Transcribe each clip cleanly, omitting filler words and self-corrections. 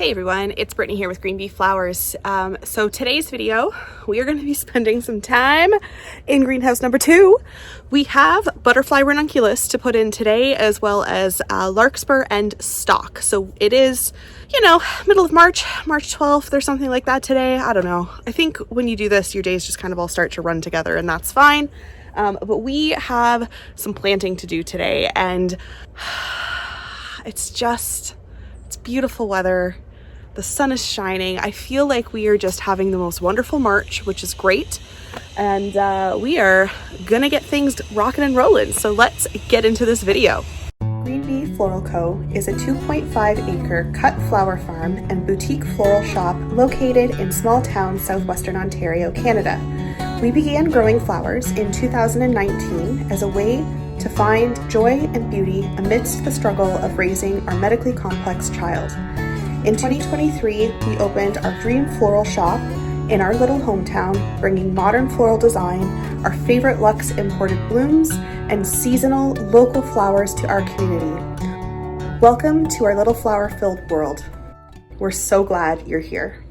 Hey everyone, it's Brittany here with Green Bee Flowers. So today's video, we are going to be spending some time in greenhouse number 2. We have butterfly ranunculus to put in today, as well as larkspur and stock. So it is, middle of March 12th or something like that today. I don't know. I think when you do this, your days just kind of all start to run together, and that's fine. But we have some planting to do today, and it's beautiful weather. The sun is shining. I feel like we are just having the most wonderful March, which is great. And we are gonna get things rocking and rolling. So let's get into this video. Green Bee Floral Co. is a 2.5-acre cut flower farm and boutique floral shop located in small town Southwestern Ontario, Canada. We began growing flowers in 2019 as a way to find joy and beauty amidst the struggle of raising our medically complex child. In 2023, we opened our dream floral shop in our little hometown, bringing modern floral design, our favorite luxe imported blooms, and seasonal local flowers to our community. Welcome to our little flower-filled world. We're so glad you're here.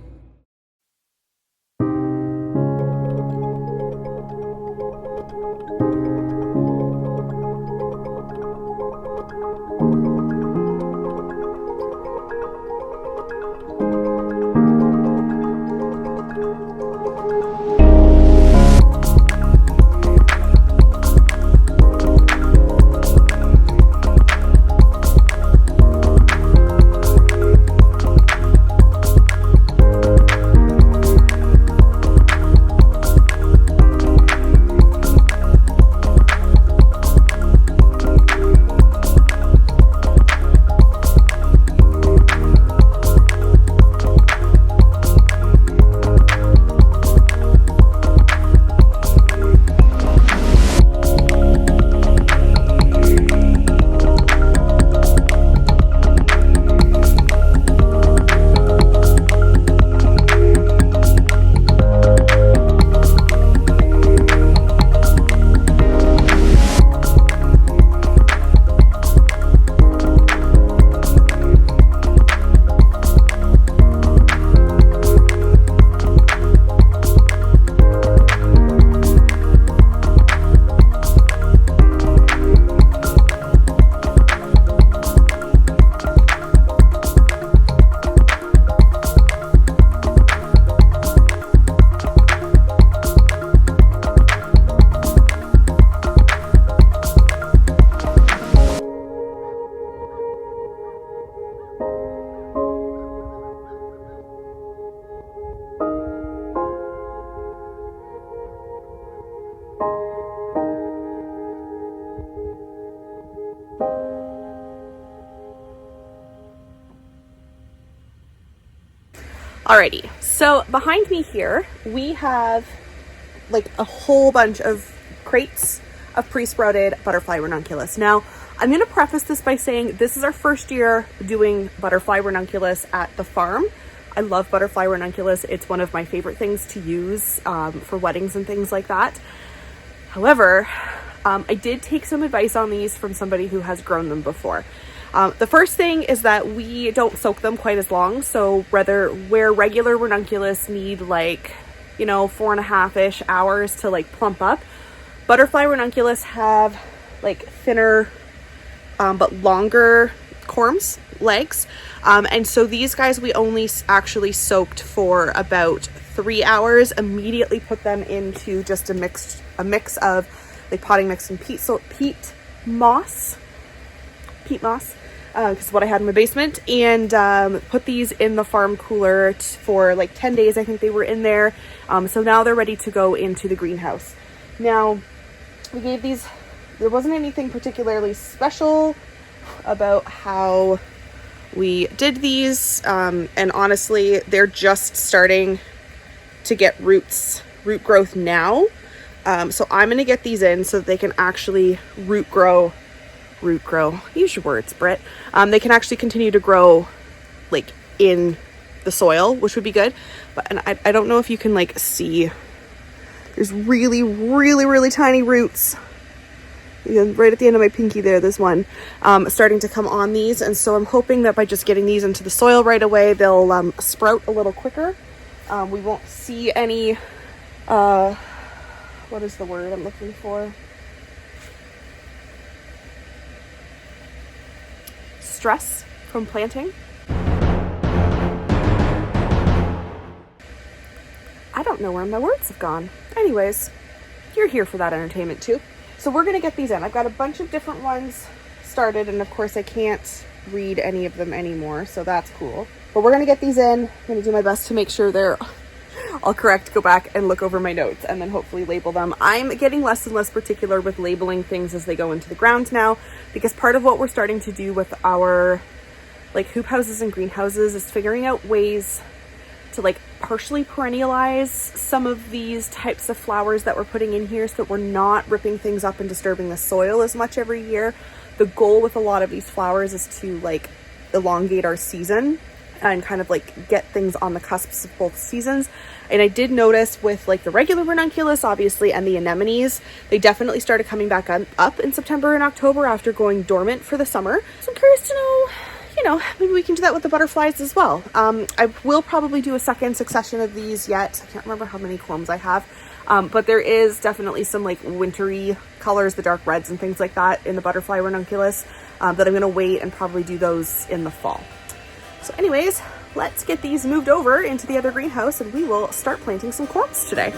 Alrighty, so behind me here, we have like a whole bunch of crates of pre-sprouted butterfly ranunculus. Now, I'm going to preface this by saying this is our first year doing butterfly ranunculus at the farm. I love butterfly ranunculus. It's one of my favorite things to use for weddings and things like that. However, I did take some advice on these from somebody who has grown them before. The first thing is that we don't soak them quite as long. So where regular ranunculus need 4.5-ish hours to plump up, butterfly ranunculus have thinner but longer corms, legs. And so these guys we only actually soaked for about 3 hours, immediately put them into just a mix of potting mix and peat moss, because what I had in my basement, and put these in the farm cooler for 10 days. I think they were in there. So now they're ready to go into the greenhouse. Now, we gave these, there wasn't anything particularly special about how we did these. And honestly, they're just starting to get root growth now. So I'm going to get these in so that they can actually root grow, use your words, Britt. They can actually continue to grow in the soil, which would be good. And I don't know if you can see, there's really, really, really tiny roots right at the end of my pinky there's one starting to come on these, and so I'm hoping that by just getting these into the soil right away, they'll sprout a little quicker. We won't see any what is the word I'm looking for? Stress from planting. I don't know where my words have gone. Anyways, you're here for that entertainment too. So we're gonna get these in. I've got a bunch of different ones started, and of course I can't read any of them anymore, so that's cool. But we're gonna get these in. I'm gonna do my best to make sure they're all correct, go back and look over my notes, and then hopefully label them. I'm getting less and less particular with labeling things as they go into the ground now, because part of what we're starting to do with our like hoop houses and greenhouses is figuring out ways to like partially perennialize some of these types of flowers that we're putting in here, so that we're not ripping things up and disturbing the soil as much every year. The goal with a lot of these flowers is to like elongate our season and kind of like get things on the cusps of both seasons. And I did notice with like the regular ranunculus, obviously, and the anemones, they definitely started coming back up in September and October after going dormant for the summer. So I'm curious to know, you know, maybe we can do that with the butterflies as well. I will probably do a second succession of these yet. I can't remember how many corms I have, but there is definitely some like wintry colors, the dark reds and things like that in the butterfly ranunculus, that I'm gonna wait and probably do those in the fall. So anyways, let's get these moved over into the other greenhouse and we will start planting some corms today.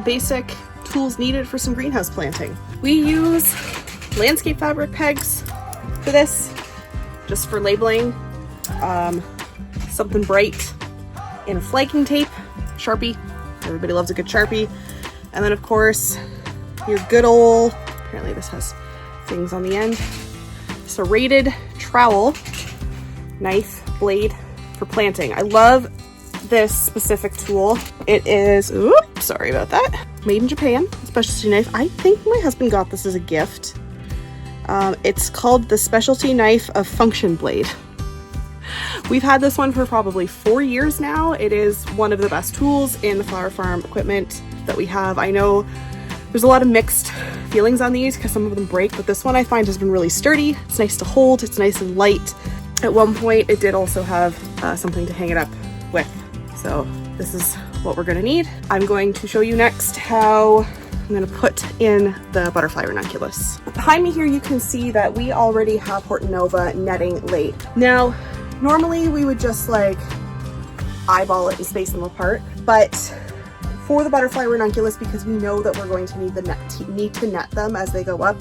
Basic tools needed for some greenhouse planting. We use landscape fabric pegs for this, just for labeling, something bright, and flagging tape, Sharpie. Everybody loves a good Sharpie. And then of course, your good old, apparently this has things on the end, serrated trowel, knife, blade for planting. I love this specific tool. It is, oops, sorry about that, made in Japan, specialty knife. I think my husband got this as a gift. It's called the Specialty Knife of Function Blade. We've had this one for probably 4 years now. It is one of the best tools in the flower farm equipment that we have. I know there's a lot of mixed feelings on these because some of them break, but this one I find has been really sturdy. It's nice to hold, it's nice and light. At one point it did also have something to hang it up with. So this is what we're gonna need. I'm going to show you next how I'm gonna put in the butterfly ranunculus. Behind me here you can see that we already have Hortonova netting laid. Now, normally we would just like eyeball it and space them apart, but for the butterfly ranunculus, because we know that we're going to need to net them as they go up,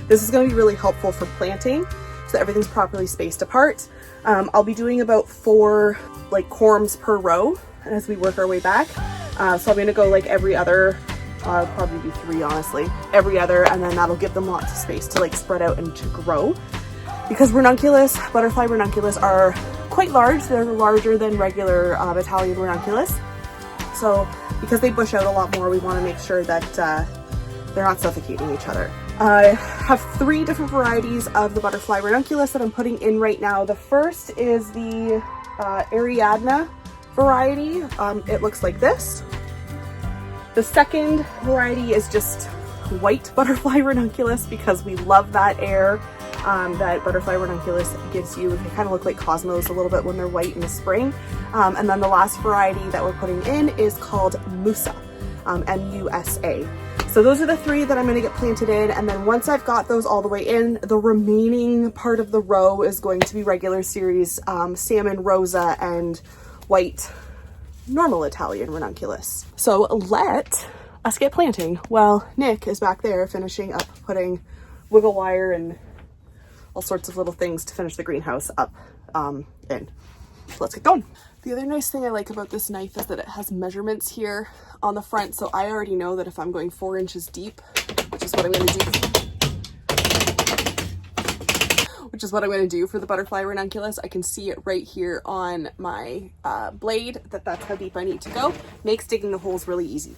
this is gonna be really helpful for planting so that everything's properly spaced apart. I'll be doing about 4 like corms per row as we work our way back. So I'm gonna go like every other, probably be 3 honestly, every other, and then that'll give them lots of space to like spread out and to grow. Because ranunculus, butterfly ranunculus are quite large. They're larger than regular Italian ranunculus. So because they bush out a lot more, we wanna make sure that they're not suffocating each other. I have 3 different varieties of the butterfly ranunculus that I'm putting in right now. The first is the Ariadna variety. It looks like this. The second variety is just white butterfly ranunculus because we love that air that butterfly ranunculus gives you. They kind of look like cosmos a little bit when they're white in the spring. And then the last variety that we're putting in is called Musa, M-U-S-A. So those are the 3 that I'm going to get planted in, and then once I've got those all the way in, the remaining part of the row is going to be regular series salmon, rosa, and white normal Italian ranunculus. So let us get planting. Well, Nick is back there finishing up putting wiggle wire and all sorts of little things to finish the greenhouse up in. So let's get going. The other nice thing I like about this knife is that it has measurements here on the front, so I already know that if I'm going 4 inches deep, which is what I'm going to do. Which is what I'm going to do for the butterfly ranunculus. I can see it right here on my blade that's how deep I need to go. Makes digging the holes really easy.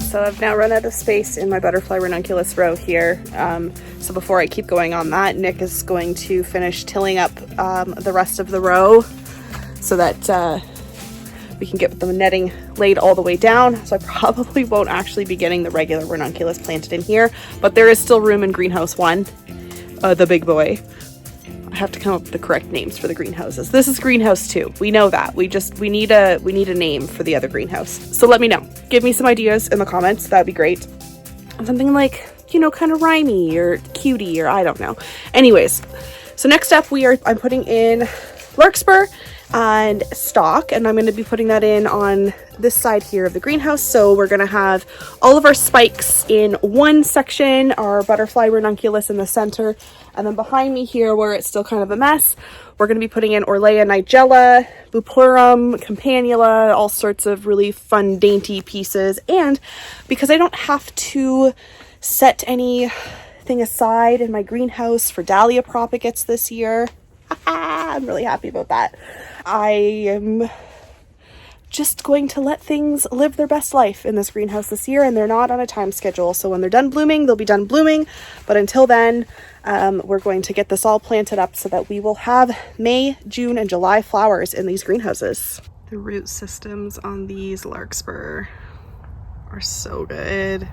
So I've now run out of space in my butterfly ranunculus row here. So before I keep going on that, Nick is going to finish tilling up the rest of the row so that we can get the netting laid all the way down. So I probably won't actually be getting the regular ranunculus planted in here, but there is still room in greenhouse 1, the big boy. I have to come up with the correct names for the greenhouses. This is greenhouse 2. We know that. We need a name for the other greenhouse. So let me know. Give me some ideas in the comments. That'd be great. Something like, you know, kind of rhymey or cutie or I don't know. Anyways, so next up I'm putting in Larkspur and stock, and I'm going to be putting that in on this side here of the greenhouse. So we're going to have all of our spikes in one section, our butterfly ranunculus in the center, and then behind me here where it's still kind of a mess, we're going to be putting in Orlea nigella, Bupleurum, Campanula, all sorts of really fun dainty pieces. And because I don't have to set anything aside in my greenhouse for dahlia propagates this year, I'm really happy about that. I am just going to let things live their best life in this greenhouse this year, and they're not on a time schedule. So when they're done blooming, they'll be done blooming. But until then, we're going to get this all planted up so that we will have May, June, and July flowers in these greenhouses. The root systems on these Larkspur are so good.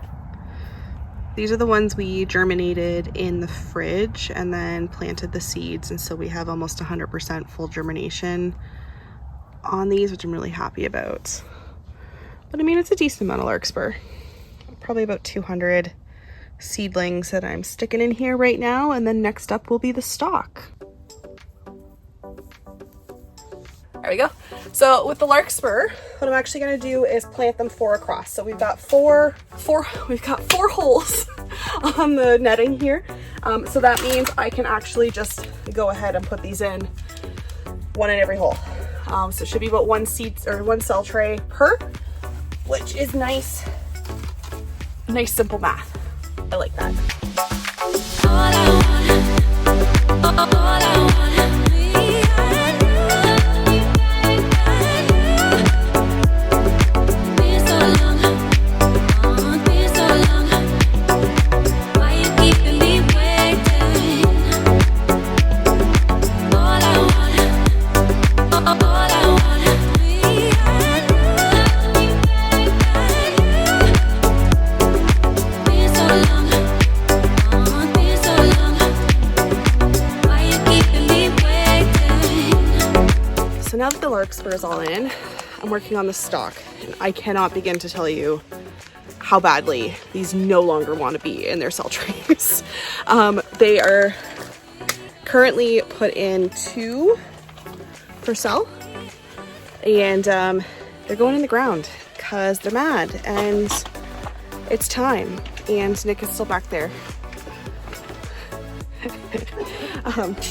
These are the ones we germinated in the fridge and then planted the seeds, and so we have almost 100% full germination on these, which I'm really happy about. But I mean, it's a decent amount of Larkspur. Probably about 200 seedlings that I'm sticking in here right now, and then next up will be the stalk. There we go. So with the Larkspur, what I'm actually going to do is plant them 4 across. So we've got four holes on the netting here. So that means I can actually just go ahead and put these in one in every hole. So it should be about 1 seed or 1 cell tray per, which is nice simple math. I like that. Now that the Larkspur is all in, I'm working on the stalk, and I cannot begin to tell you how badly these no longer want to be in their cell trays. They are currently put in 2 per cell, and they're going in the ground because they're mad and it's time, and Nick is still back there.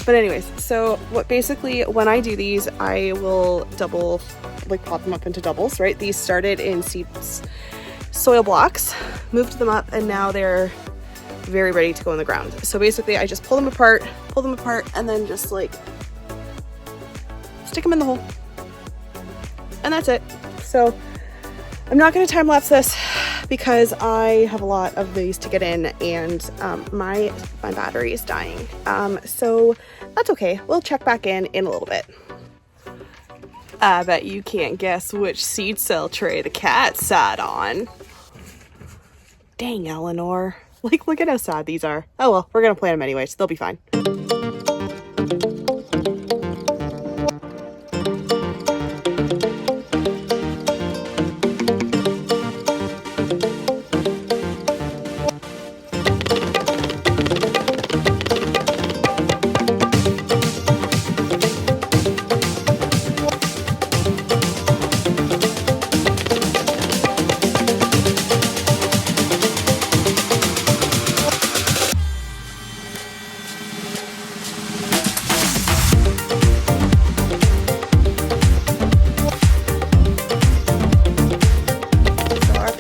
But anyways, so when I do these, I will pop them up into doubles, right? These started in soil blocks, moved them up, and now they're very ready to go in the ground. So basically I just pull them apart, and then just like stick them in the hole. And that's it. So I'm not going to time lapse this because I have a lot of these to get in, and my battery is dying. So that's okay. We'll check back in a little bit. I bet you can't guess which seed cell tray the cat sat on. Dang, Eleanor. Like, look at how sad these are. Oh well, we're gonna plant them anyway, so they'll be fine.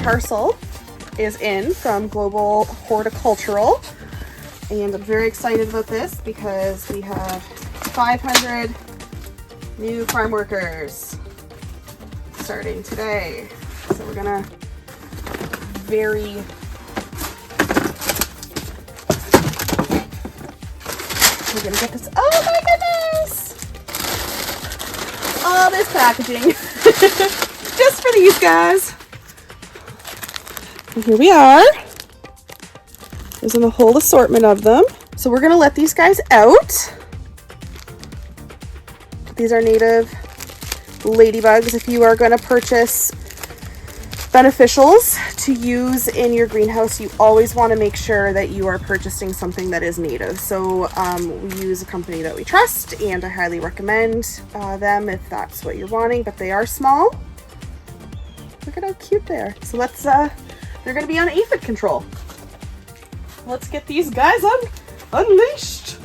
Parcel is in from Global Horticultural, and I'm very excited about this because we have 500 new farm workers starting today. So we're gonna we're gonna get this. Oh my goodness! All this packaging just for these guys. And here we are. There's a whole assortment of them. So we're gonna let these guys out. These are native ladybugs. If you are gonna purchase beneficials to use in your greenhouse, you always want to make sure that you are purchasing something that is native. So we use a company that we trust, and I highly recommend them if that's what you're wanting, but they are small. Look at how cute they are. So let's they're going to be on aphid control. Let's get these guys unleashed.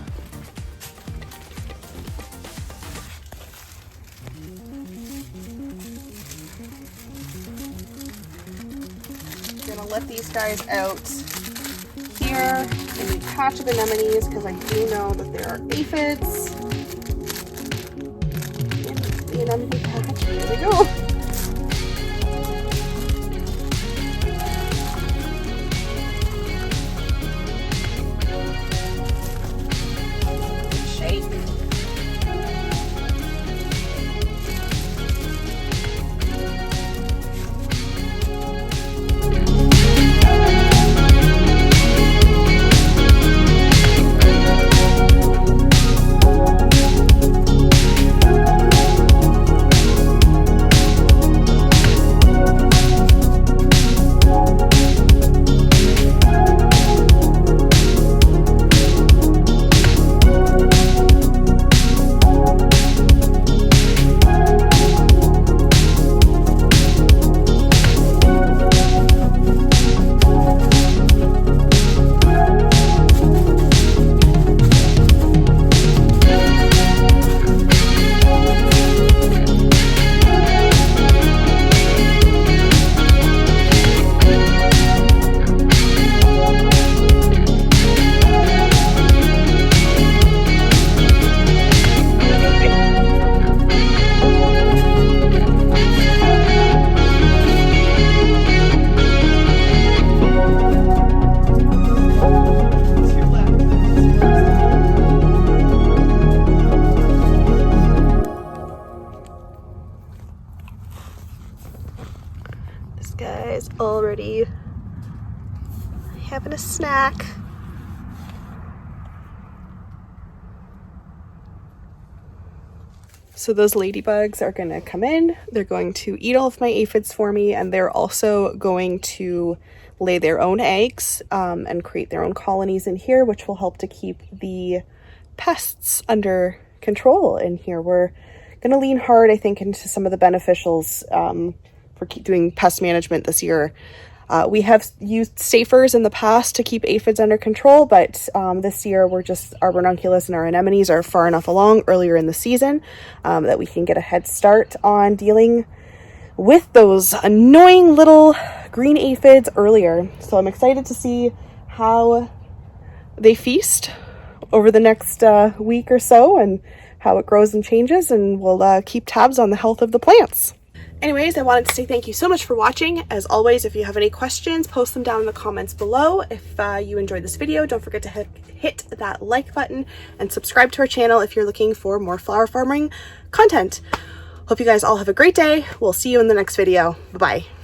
I'm going to let these guys out here in the patch of anemones because I do know that there are aphids in the anemone patch. Here we go. Guy's already having a snack. So those ladybugs are going to come in. They're going to eat all of my aphids for me, and they're also going to lay their own eggs and create their own colonies in here, which will help to keep the pests under control in here. We're going to lean hard, I think, into some of the beneficials for doing pest management this year. We have used safers in the past to keep aphids under control, but this year our ranunculus and our anemones are far enough along earlier in the season that we can get a head start on dealing with those annoying little green aphids earlier. So I'm excited to see how they feast over the next week or so, and how it grows and changes, and we'll keep tabs on the health of the plants. Anyways, I wanted to say thank you so much for watching. As always, if you have any questions, post them down in the comments below. If you enjoyed this video, don't forget to hit that like button and subscribe to our channel if you're looking for more flower farming content. Hope you guys all have a great day. We'll see you in the next video. Bye-bye.